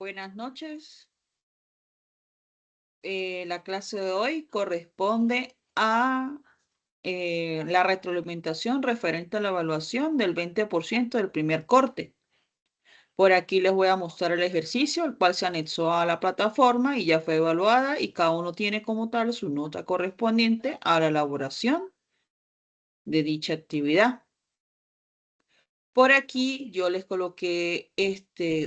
Buenas noches. La clase de hoy corresponde a la retroalimentación referente a la evaluación del 20% del primer corte. Por aquí les voy a mostrar el ejercicio, el cual se anexó a la plataforma y ya fue evaluada y cada uno tiene como tal su nota correspondiente a la elaboración de dicha actividad. Por aquí yo les coloqué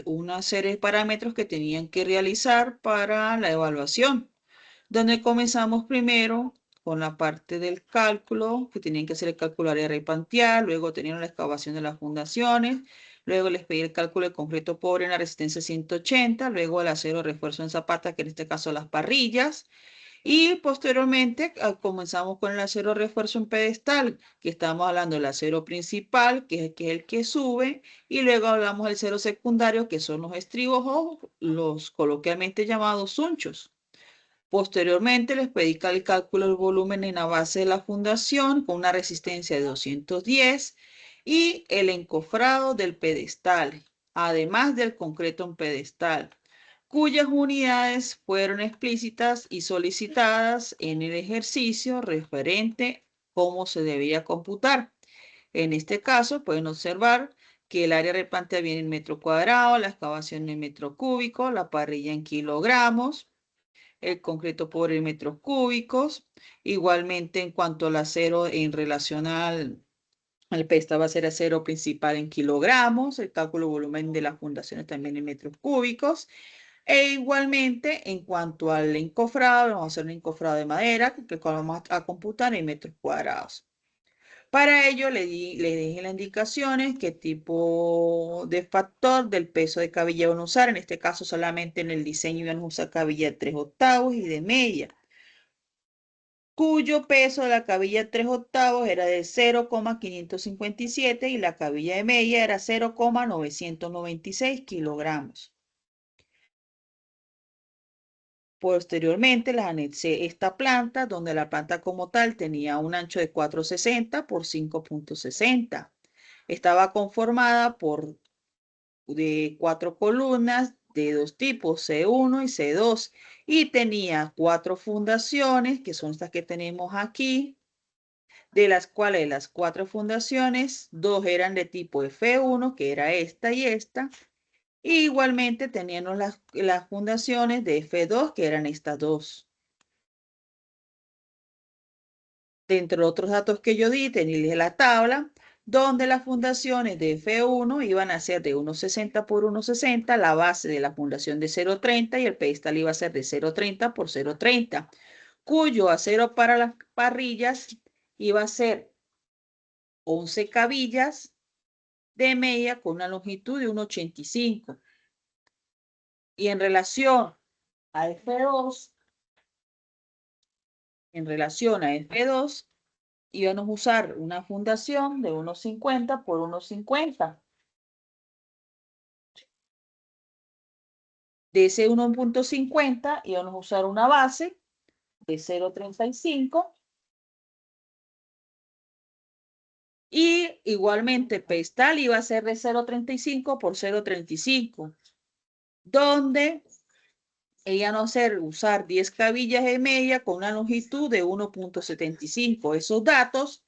una serie de parámetros que tenían que realizar para la evaluación, donde comenzamos primero con la parte del cálculo, que tenían que hacer el cálculo de área repantear, luego tenían la excavación de las fundaciones, luego les pedí el cálculo de concreto pobre en la resistencia 180, luego el acero refuerzo en zapata, que en este caso las parrillas, y posteriormente comenzamos con el acero refuerzo en pedestal, que estamos hablando del acero principal, que es el que sube, y luego hablamos del acero secundario, que son los estribos o los coloquialmente llamados sunchos. Posteriormente les pedí el cálculo del volumen en la base de la fundación con una resistencia de 210 y el encofrado del pedestal, además del concreto en pedestal, cuyas unidades fueron explícitas y solicitadas en el ejercicio referente cómo se debía computar. En este caso pueden observar que el área replantea viene en metro cuadrado, la excavación en metro cúbico, la parrilla en kilogramos, el concreto por metros cúbicos. Igualmente, en cuanto al acero en relación al pesta, va a ser acero principal en kilogramos, el cálculo volumen de las fundaciones también en metros cúbicos. E igualmente, en cuanto al encofrado, vamos a hacer un encofrado de madera, que vamos a computar en metros cuadrados. Para ello le dije las indicaciones, qué tipo de factor del peso de cabilla van a usar. En este caso solamente en el diseño iban a usar cabilla de 3/8 y de media, cuyo peso de la cabilla de 3/8 era de 0,557 y la cabilla de media era 0,996 kilogramos. Posteriormente les anexé esta planta, donde la planta como tal tenía un ancho de 4,60 por 5,60. Estaba conformada de 4 columnas de dos tipos, C1 y C2, y tenía 4 fundaciones, que son estas que tenemos aquí, de las cuales las 4 fundaciones, 2 eran de tipo F1, que era esta y esta, y igualmente teníamos las fundaciones de F2, que eran estas dos. Dentro de otros datos que yo di, tenía la tabla, donde las fundaciones de F1 iban a ser de 1,60 por 1,60, la base de la fundación de 0,30 y el pedestal iba a ser de 0,30 por 0,30, cuyo acero para las parrillas iba a ser 11 cabillas de media con una longitud de 1,85. Y en relación a F2, íbamos a usar una fundación de 1,50 por 1,50. De ese 1,50 íbamos a usar una base de 0,35 y igualmente el pedestal iba a ser de 0,35 por 0,35, donde ella no ser usar 10 cabillas de media con una longitud de 1,75. Esos datos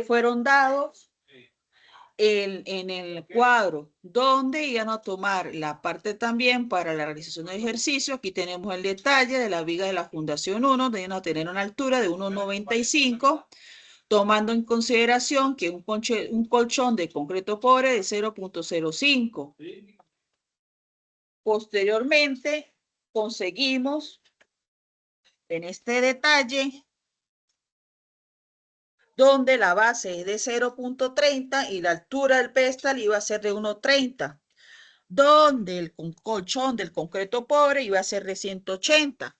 fueron dados en el cuadro, donde iban a tomar la parte también para la realización del ejercicio. Aquí tenemos el detalle de la viga de la fundación 1, donde iban a tener una altura de 1,95, tomando en consideración que un colchón de concreto pobre de 0,05. Posteriormente, conseguimos en este detalle donde la base es de 0,30 y la altura del pedestal iba a ser de 1,30, donde el colchón del concreto pobre iba a ser de 180.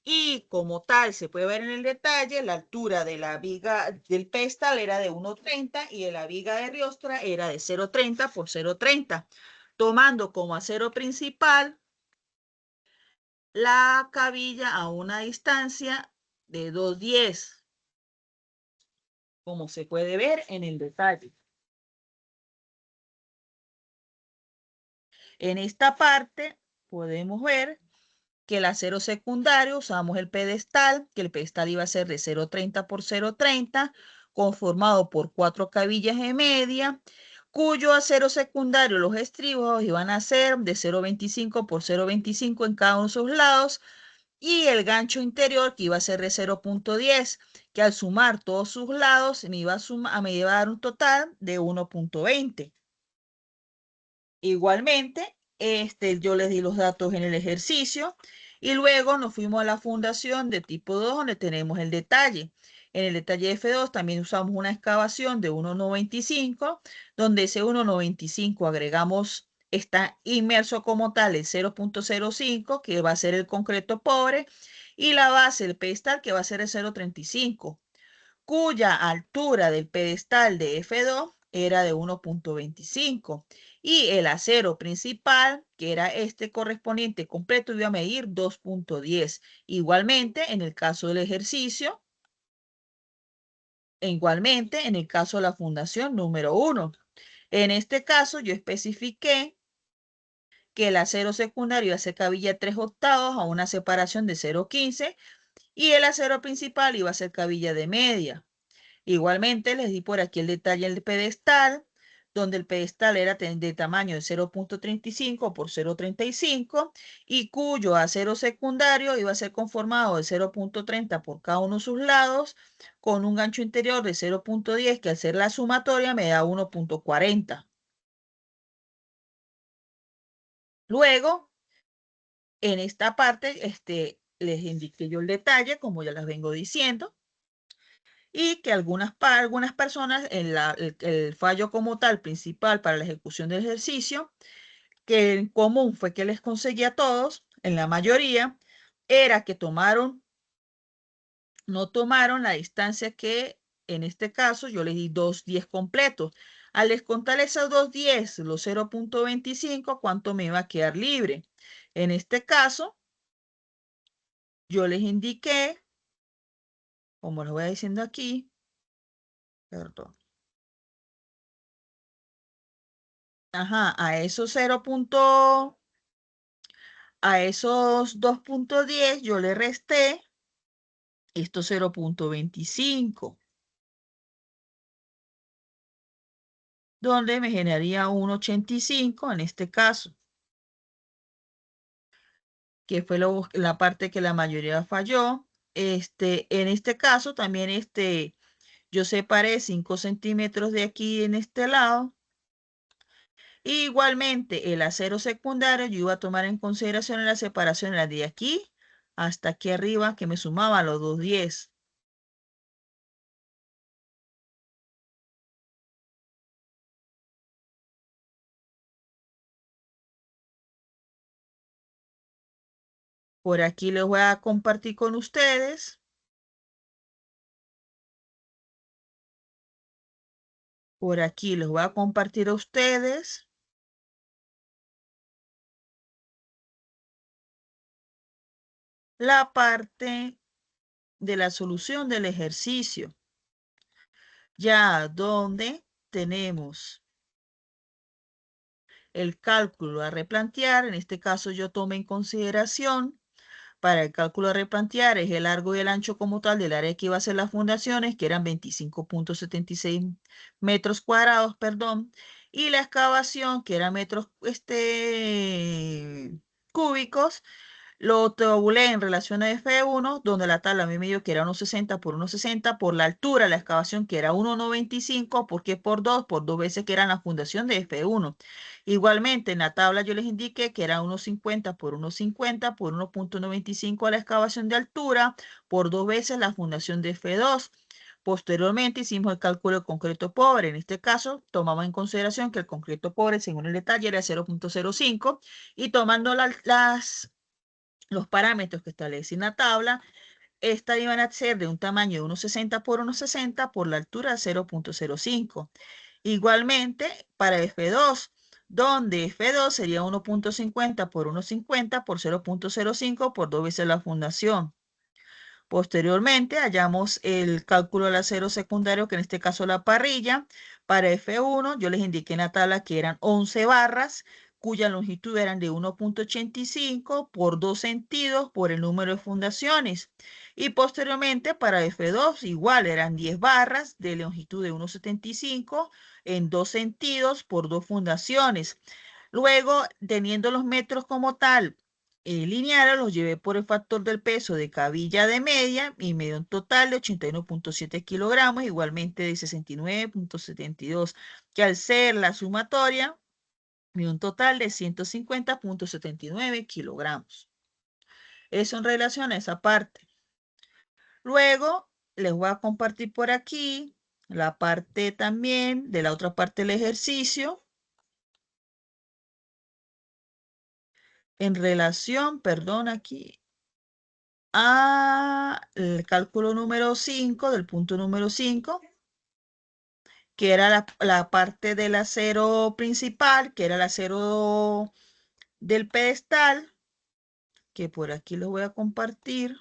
Y como tal, se puede ver en el detalle, la altura de la viga del pedestal era de 1,30 y de la viga de riostra era de 0,30 por 0,30, tomando como acero principal la cabilla a una distancia de 2,10. como se puede ver en el detalle. En esta parte podemos ver que el acero secundario usamos el pedestal, que el pedestal iba a ser de 0,30 por 0,30, conformado por 4 cabillas de media, cuyo acero secundario, los estribos, iban a ser de 0,25 por 0,25 en cada uno de sus lados, y el gancho interior, que iba a ser de 0,10, que al sumar todos sus lados me iba a dar un total de 1,20. Igualmente, yo les di los datos en el ejercicio y luego nos fuimos a la fundación de tipo 2 donde tenemos el detalle. En el detalle F2 también usamos una excavación de 1,95, donde ese 1,95 agregamos, está inmerso como tal el 0,05, que va a ser el concreto pobre, y la base, el pedestal, que va a ser el 0,35, cuya altura del pedestal de F2 era de 1,25 y el acero principal, que era este correspondiente completo, iba a medir 2,10. Igualmente, en el caso del ejercicio, igualmente en el caso de la fundación número 1. En este caso, yo especifiqué que el acero secundario iba a ser cabilla 3/8 a una separación de 0,15 y el acero principal iba a ser cabilla de media. Igualmente les di por aquí el detalle del pedestal, donde el pedestal era de tamaño de 0,35 por 0,35 y cuyo acero secundario iba a ser conformado de 0,30 por cada uno de sus lados, con un gancho interior de 0,10 que al ser la sumatoria me da 1,40. Luego, en esta parte, les indiqué yo el detalle, como ya les vengo diciendo, y que algunas personas, el fallo como tal principal para la ejecución del ejercicio, que en común fue que les conseguí a todos, en la mayoría, era que no tomaron la distancia que en este caso yo les di 2,10 completos. Al descontar esos 2,10, los 0,25, ¿cuánto me iba a quedar libre? En este caso, yo les indiqué, como les voy diciendo aquí, perdón, ajá, a esos 2,10 yo le resté estos 0,25, donde me generaría 1,85 en este caso, que fue la parte que la mayoría falló. En este caso también yo separé 5 centímetros de aquí en este lado. Igualmente, el acero secundario yo iba a tomar en consideración la separación de aquí hasta aquí arriba, que me sumaba los 2,10. Por aquí les voy a compartir con ustedes. Por aquí les voy a compartir a ustedes la parte de la solución del ejercicio, ya donde tenemos el cálculo a replantear. En este caso yo tomé en consideración para el cálculo a replantear es el largo y el ancho como tal del área que iba a ser las fundaciones, que eran 25,76 metros cuadrados, perdón, y la excavación, que eran metros cúbicos. Lo tabulé en relación a F1, donde la tabla a mí me dio que era 1,60 por 1,60 por la altura de la excavación, que era 1,95, porque por dos veces que era la fundación de F1. Igualmente, en la tabla yo les indiqué que era 1,50 por 1,50 por 1,95 a la excavación de altura, por dos veces la fundación de F2. Posteriormente hicimos el cálculo de concreto pobre. En este caso, tomamos en consideración que el concreto pobre, según el detalle, era 0,05 y tomando los parámetros que establece en la tabla, estas iban a ser de un tamaño de 1,60 por 1,60 por la altura de 0,05. Igualmente, para F2, donde F2 sería 1,50 por 1,50 por 0,05 por dos veces la fundación. Posteriormente, hallamos el cálculo del acero secundario, que en este caso la parrilla. Para F1, yo les indiqué en la tabla que eran 11 barras, cuya longitud eran de 1.85 por 2 sentidos por el número de fundaciones. Y posteriormente, para F2, igual eran 10 barras de longitud de 1.75 en 2 sentidos por 2 fundaciones. Luego, teniendo los metros como tal, lineales, los llevé por el factor del peso de cabilla de media y me dio un total de 81.7 kilogramos, igualmente de 69.72, que al ser la sumatoria, me dio un total de 150.79 kilogramos. Eso en relación a esa parte. Luego, les voy a compartir por aquí la parte también de la otra parte del ejercicio. En relación, perdón, aquí, el cálculo número 5, del punto número 5, que era la parte del acero principal, que era el acero del pedestal, que por aquí les voy a compartir.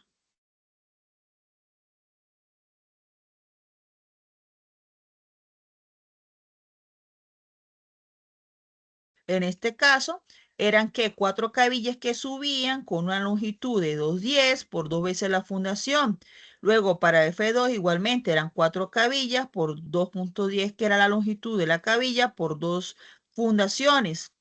En este caso, eran que 4 cabillas que subían con una longitud de 2.10 por 2 veces la fundación. Luego para F2 igualmente eran 4 cabillas por 2.10, que era la longitud de la cabilla por 2 fundaciones.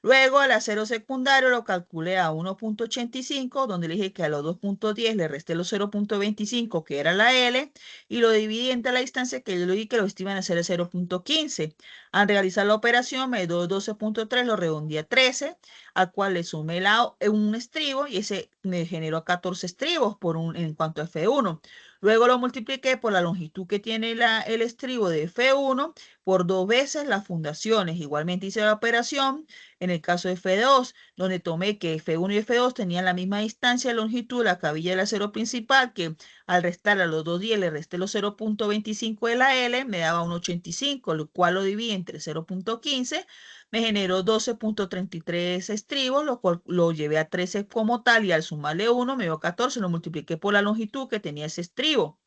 Luego el acero secundario lo calculé a 1.85, donde le dije que a los 2.10 le resté los 0.25, que era la L, y lo dividí entre la distancia que yo le dije que lo estiman a ser el 0.15. Al realizar la operación me dio 12.3, lo redondeé a 13, al cual le sumé un estribo y ese me generó 14 estribos en cuanto a F1. Luego lo multipliqué por la longitud que tiene el estribo de F1 por 2 veces las fundaciones. Igualmente hice la operación en el caso de F2, donde tomé que F1 y F2 tenían la misma distancia de longitud, la cabilla del acero principal, que al restar a los 2.10 le resté los 0.25 de la L, me daba un 85, lo cual lo dividí entre 0.15, me generó 12.33 estribos, lo cual lo llevé a 13 como tal, y al sumarle 1 me dio 14, lo multipliqué por la longitud que tenía ese estribo.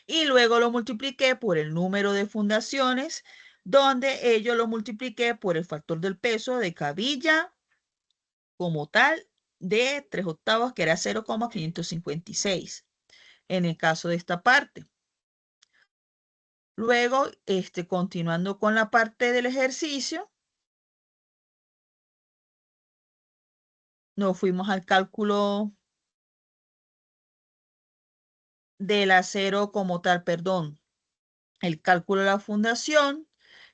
Y luego lo multipliqué por el número de fundaciones, donde ello lo multipliqué por el factor del peso de cabilla como tal de 3/8, que era 0,556 en el caso de esta parte. Luego, continuando con la parte del ejercicio, nos fuimos al cálculo del acero como tal, perdón, el cálculo de la fundación,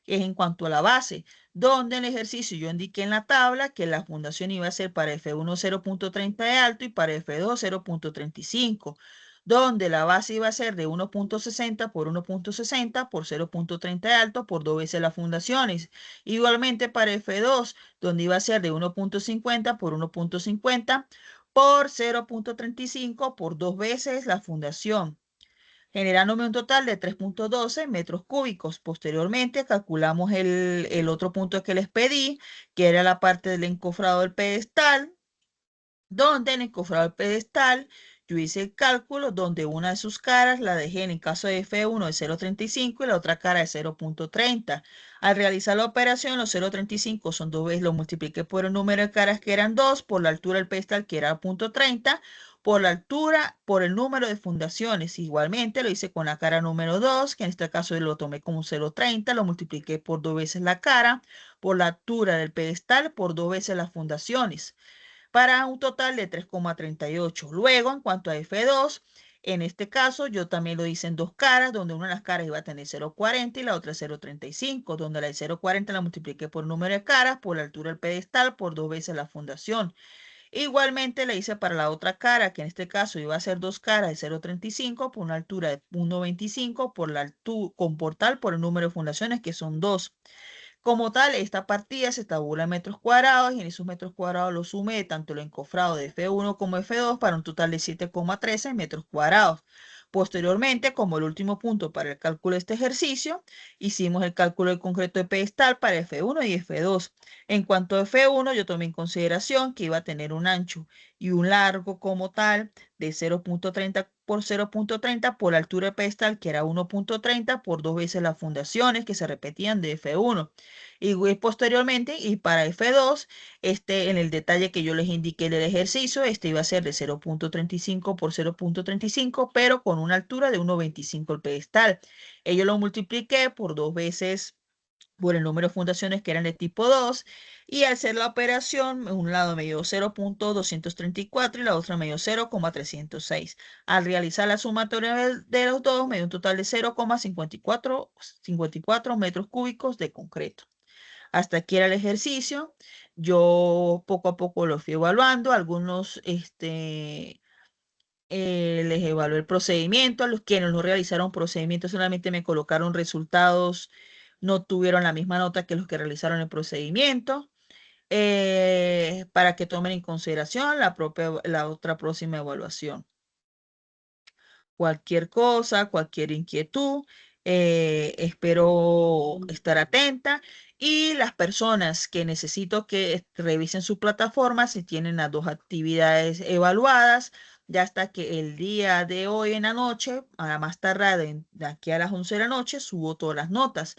que es en cuanto a la base, donde en el ejercicio yo indiqué en la tabla que la fundación iba a ser para F1 0.30 de alto y para F2 0.35, donde la base iba a ser de 1.60 por 1.60 por 0.30 de alto por 2 veces las fundaciones. Igualmente para F2, donde iba a ser de 1.50 por 1.50 por 0.35 por 2 veces la fundación, generándome un total de 3.12 metros cúbicos. Posteriormente calculamos el otro punto que les pedí, que era la parte del encofrado del pedestal, donde en el encofrado del pedestal yo hice el cálculo donde una de sus caras la dejé en el caso de F1 de 0.35 y la otra cara de 0.30. Al realizar la operación, los 0.35 son 2 veces, lo multipliqué por el número de caras que eran 2, por la altura del pedestal que era 0.30, por la altura, por el número de fundaciones. Igualmente lo hice con la cara número 2, que en este caso lo tomé como 0.30, lo multipliqué por 2 veces la cara, por la altura del pedestal, por 2 veces las fundaciones, para un total de 3,38. Luego, en cuanto a F2, en este caso yo también lo hice en dos caras, donde una de las caras iba a tener 0,40 y la otra 0,35, donde la de 0,40 la multipliqué por número de caras, por la altura del pedestal, por 2 veces la fundación. Igualmente la hice para la otra cara, que en este caso iba a ser dos caras de 0,35 por una altura de 1,25 por la altura, con portal por el número de fundaciones, que son 2. Como tal, esta partida se tabula en metros cuadrados y en esos metros cuadrados lo sumé tanto el encofrado de F1 como F2 para un total de 7,13 metros cuadrados. Posteriormente, como el último punto para el cálculo de este ejercicio, hicimos el cálculo del concreto de pedestal para F1 y F2. En cuanto a F1, yo tomé en consideración que iba a tener un ancho y un largo como tal de 0.30 por 0.30 por la altura de pedestal, que era 1.30 por 2 veces las fundaciones que se repetían de F1. Y posteriormente, y para F2, en el detalle que yo les indiqué del ejercicio, este iba a ser de 0.35 por 0.35, pero con una altura de 1.25 el pedestal. Yo lo multipliqué por 2 veces por el número de fundaciones que eran de tipo 2 y al hacer la operación, un lado me dio 0.234 y la otra me dio 0.306. Al realizar la sumatoria de los dos, me dio un total de 0.54 metros cúbicos de concreto. Hasta aquí era el ejercicio. Yo poco a poco lo fui evaluando. Algunos, les evalué el procedimiento. A los quienes no realizaron procedimiento solamente me colocaron resultados, no tuvieron la misma nota que los que realizaron el procedimiento. Para que tomen en consideración la otra próxima evaluación. Cualquier cosa, cualquier inquietud, espero estar atenta. Y las personas que necesito que revisen su plataforma, si tienen las dos actividades evaluadas, ya hasta que el día de hoy en la noche, a más tardar de aquí a las 11 de la noche, subo todas las notas.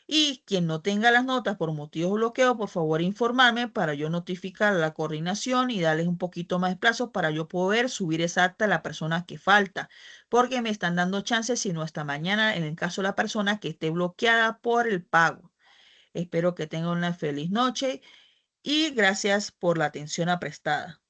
Y quien no tenga las notas por motivos de bloqueo, por favor informarme para yo notificar a la coordinación y darles un poquito más de plazo para yo poder subir exacta a la persona que falta. Porque me están dando chances, si no hasta mañana, en el caso de la persona que esté bloqueada por el pago. Espero que tengan una feliz noche y gracias por la atención prestada.